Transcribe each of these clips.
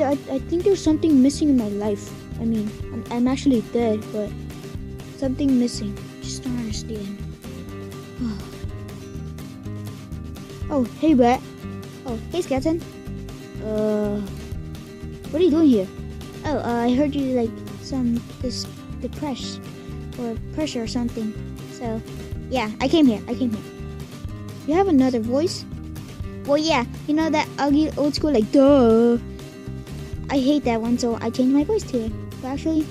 I think there's something missing in my life. I mean, I'm actually dead, but something missing. Just don't understand. Oh, hey, Brett. Oh, hey, Skelton. What are you doing here? Oh, I heard you like depressed or pressure or something. So, yeah, I came here. You have another voice? Well, yeah, you know that ugly old school like duh. I hate that one, so I changed my voice to it. But actually,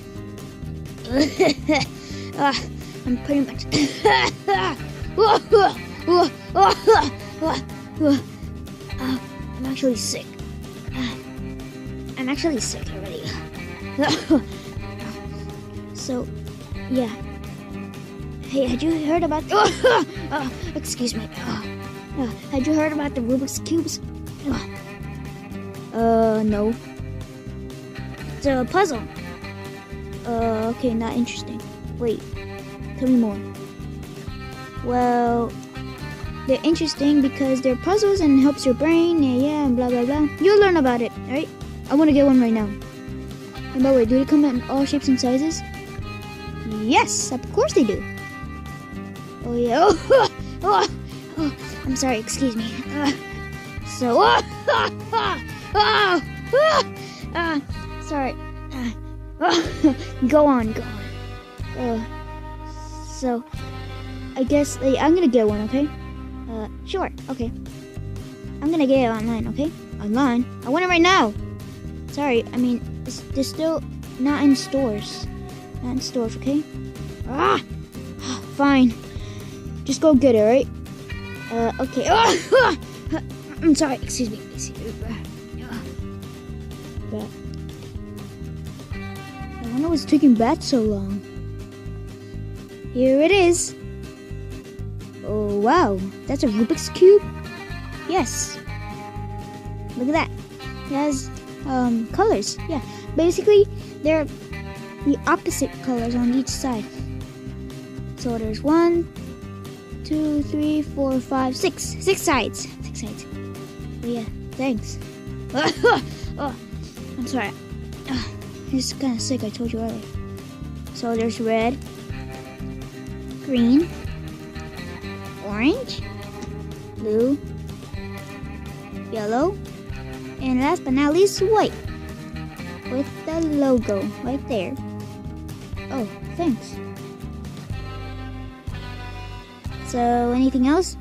I'm pretty much. I'm actually sick. I'm actually sick already. So, yeah. Hey, had you heard about? Excuse me. Had you heard about the Rubik's cubes? No. It's a puzzle. Okay, not interesting. Wait, tell me more. Well, they're interesting because they're puzzles and helps your brain, yeah, and blah blah blah. You'll learn about it, alright? I want to get one right now. And by the way, do they come in all shapes and sizes? Yes, of course they do. Oh yeah. Oh, I'm sorry, excuse me. Sorry. Go on. So, I guess I'm gonna get one, okay? Sure, okay. I'm gonna get it online, okay? Online? I want it right now. Sorry, I mean, they're still not in stores. Not in stores, okay? Fine. Just go get it, right? Okay. I'm sorry, excuse me. I wonder what's taking Bat so long. Here it is. Oh, wow. That's a Rubik's Cube? Yes. Look at that. It has, colors. Yeah. Basically, they're the opposite colors on each side. So there's 1, 2, 3, 4, 5, 6. 6 sides. 6 sides. Oh, yeah. Thanks. Oh, I'm sorry. It's kind of sick, I told you earlier. So there's red, green, orange, blue, yellow, and last but not least, white. With the logo right there. Oh, thanks. So, anything else?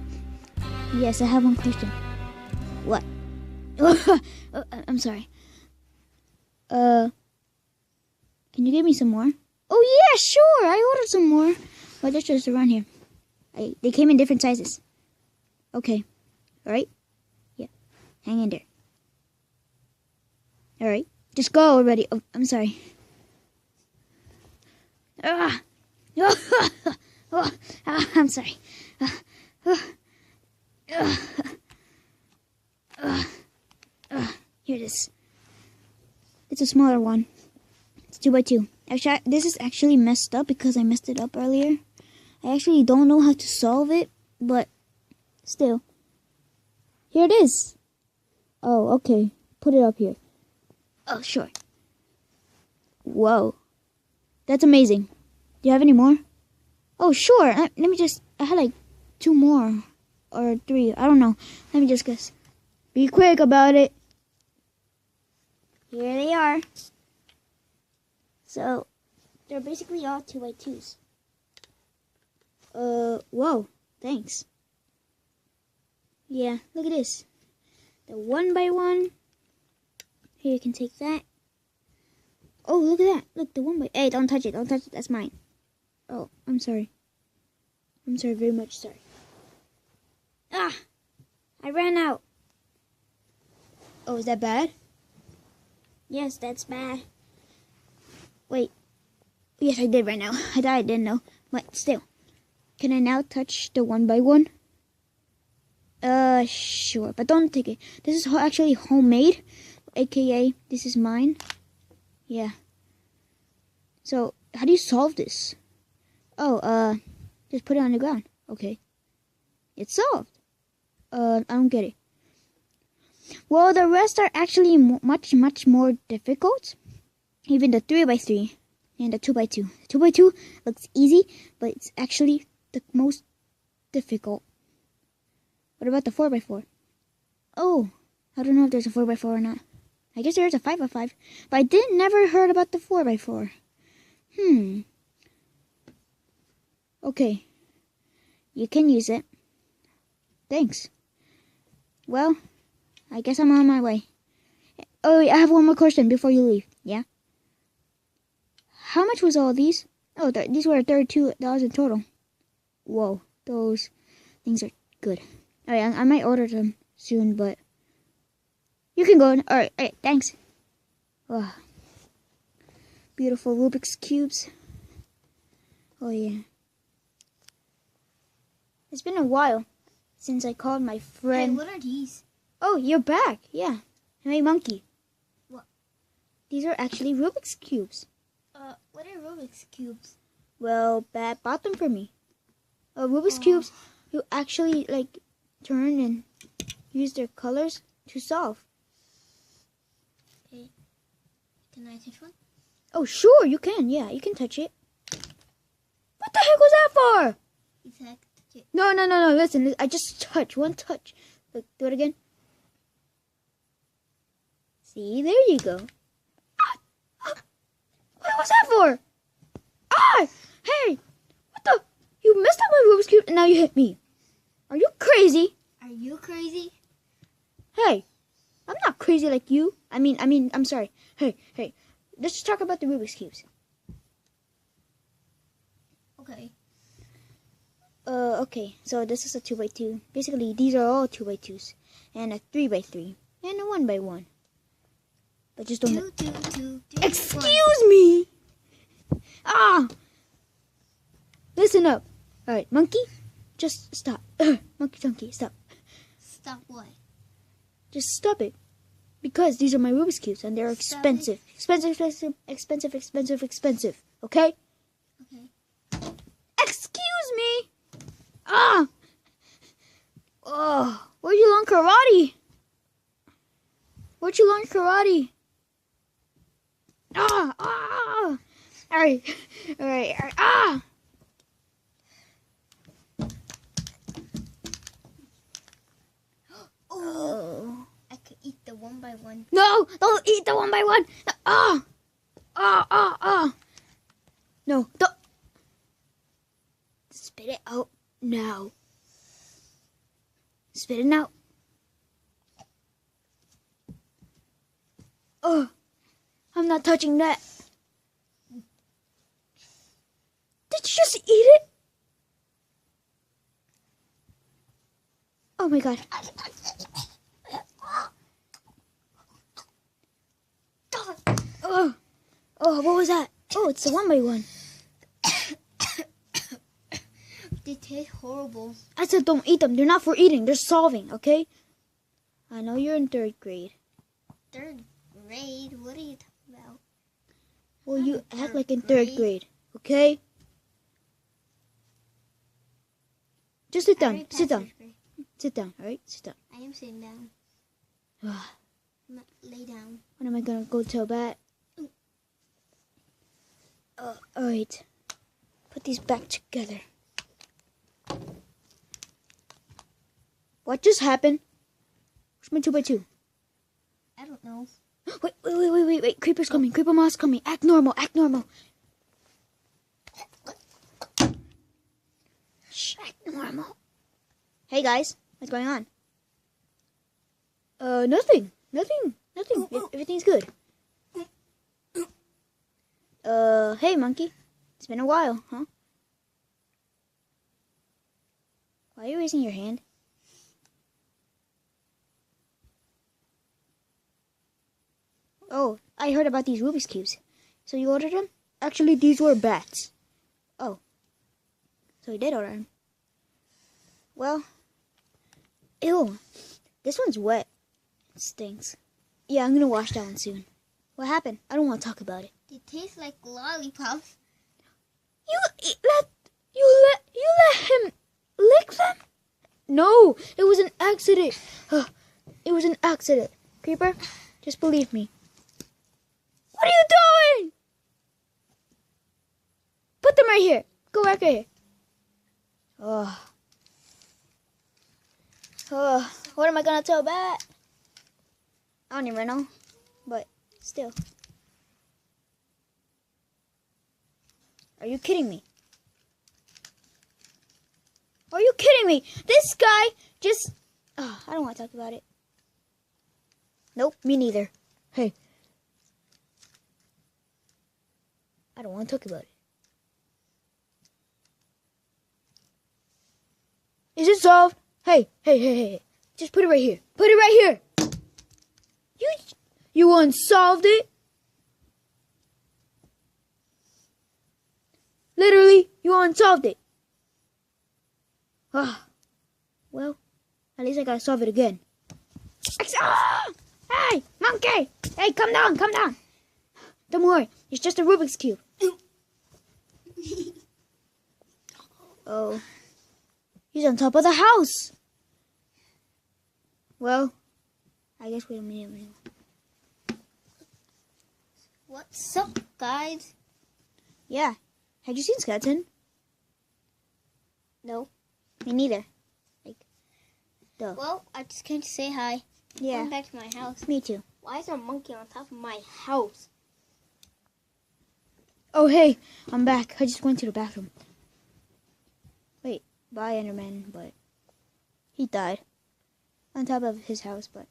Yes, I have one question. What? I'm sorry. Can you give me some more? Oh yeah, sure. I ordered some more. But they're just around here. They came in different sizes. Okay. Alright? Yeah. Hang in there. Alright. Just go already. Oh, I'm sorry. I'm sorry. Here it is. It's a smaller one. It's 2x2. Actually, this is actually messed up because I messed it up earlier. I actually don't know how to solve it, but still. Here it is. Oh, okay. Put it up here. Oh, sure. Whoa. That's amazing. Do you have any more? Oh, sure. Let me just... I had like 2 more. Or 3. I don't know. Let me just guess. Be quick about it. Here they are. So, they're basically all 2x2s. Whoa. Thanks. Yeah, look at this. The 1x1. Here, you can take that. Oh, look at that. Look, the 1x... Hey, don't touch it. Don't touch it. That's mine. Oh, I'm sorry. I'm sorry, very much sorry. Ah! I ran out. Oh, is that bad? Yes, that's bad. Wait. Yes, I did right now. I thought I didn't know. But still. Can I now touch the 1x1? Sure. But don't take it. This is actually homemade. AKA, this is mine. Yeah. So, how do you solve this? Oh, just put it on the ground. Okay. It's solved. I don't get it. Well, the rest are actually much more difficult. Even the 3x3 and the 2x2. 2x2 looks easy, but it's actually the most difficult. What about the 4x4? Oh, I don't know if there's a 4x4 or not. I guess there's a 5x5, but I never heard about the 4x4. Okay, you can use it. Thanks. Well, I guess I'm on my way. Oh, I have one more question before you leave. Yeah? How much was all these? Oh, these were $32 in total. Whoa, those things are good. Alright, I might order them soon, but you can go. Alright, thanks. Oh, beautiful Rubik's Cubes. Oh, yeah. It's been a while since I called my friend. Hey, what are these? Oh, you're back. Yeah. Hey, Monkey. What? These are actually Rubik's Cubes. What are Rubik's Cubes? Well, Bat bought them for me. Rubik's Cubes, you actually, like, turn and use their colors to solve. Okay. Can I touch one? Oh, sure, you can. Yeah, you can touch it. What the heck was that for? No. Listen, I just touch. One touch. Look, do it again. See, there you go. What was that for? Hey, what the? You messed up my Rubik's Cube and now you hit me. Are you crazy? Are you crazy? Hey, I'm not crazy like you. I'm sorry. Hey, let's just talk about the Rubik's Cubes. Okay. Okay, so this is a 2x2. Basically, these are all 2x2s. And a 3x3. And a 1x1. But just don't... Two, Excuse me! Listen up. Alright, Monkey, just stop. Monkey, stop. Stop what? Just stop it. Because these are my Rubik's Cubes and they're expensive. Expensive. Okay? Okay. Excuse me! Where'd you learn karate? Alright. Oh. I could eat the 1x1. No, don't eat the 1x1. No, don't. Spit it out now. Spit it out. I'm not touching that. Did you just eat it? Oh my god. Oh, what was that? Oh, it's the 1x1. They taste horrible. I said don't eat them. They're not for eating. They're solving, okay? I know you're in 3rd grade. 3rd grade? What are you talking about? Well, you act like in 3rd grade, okay? Just sit down. Sit down, alright? Sit down. I am sitting down. Lay down. When am I gonna go tell Bat? Alright. Put these back together. What just happened? Where's my 2x2? I don't know. Wait. Creeper's coming. Creeper moss coming. Act normal. Shh, act normal. Hey guys, what's going on? Nothing. Everything's good. Hey Monkey. It's been a while, huh? Why are you raising your hand? Oh, I heard about these Rubik's Cubes. So you ordered them? Actually, these were bats. Oh. So you did order them. Well. Ew. This one's wet. It stinks. Yeah, I'm gonna wash that one soon. What happened? I don't want to talk about it. They taste like lollipops. You let him lick them? No, it was an accident. It was an accident. Creeper, just believe me. What are you doing? Put them right here. Go back right here. Oh. Oh. What am I gonna tell Bat? I don't even know. But still. Are you kidding me? Are you kidding me? This guy just... Oh, I don't want to talk about it. Nope, me neither. Hey. I don't want to talk about it. Is it solved? Hey. Just put it right here. Put it right here. You unsolved it? Literally, you unsolved it. Ah. Well, at least I gotta solve it again. Ah! Hey, monkey! Hey, come down. Don't worry, it's just a Rubik's Cube. Oh. He's on top of the house. Well, I guess we don't need him anymore. What's up, guys? Yeah. Had you seen Skelton? No. Me neither. Duh. Well, I just came to say hi. Yeah. Going back to my house. Me too. Why is there a monkey on top of my house? Oh, hey. I'm back. I just went to the bathroom. Wait. Bye, Enderman. But he died. On top of his house, but...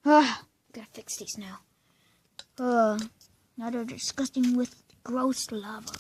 Gotta fix these now. Now they're disgusting with gross lava.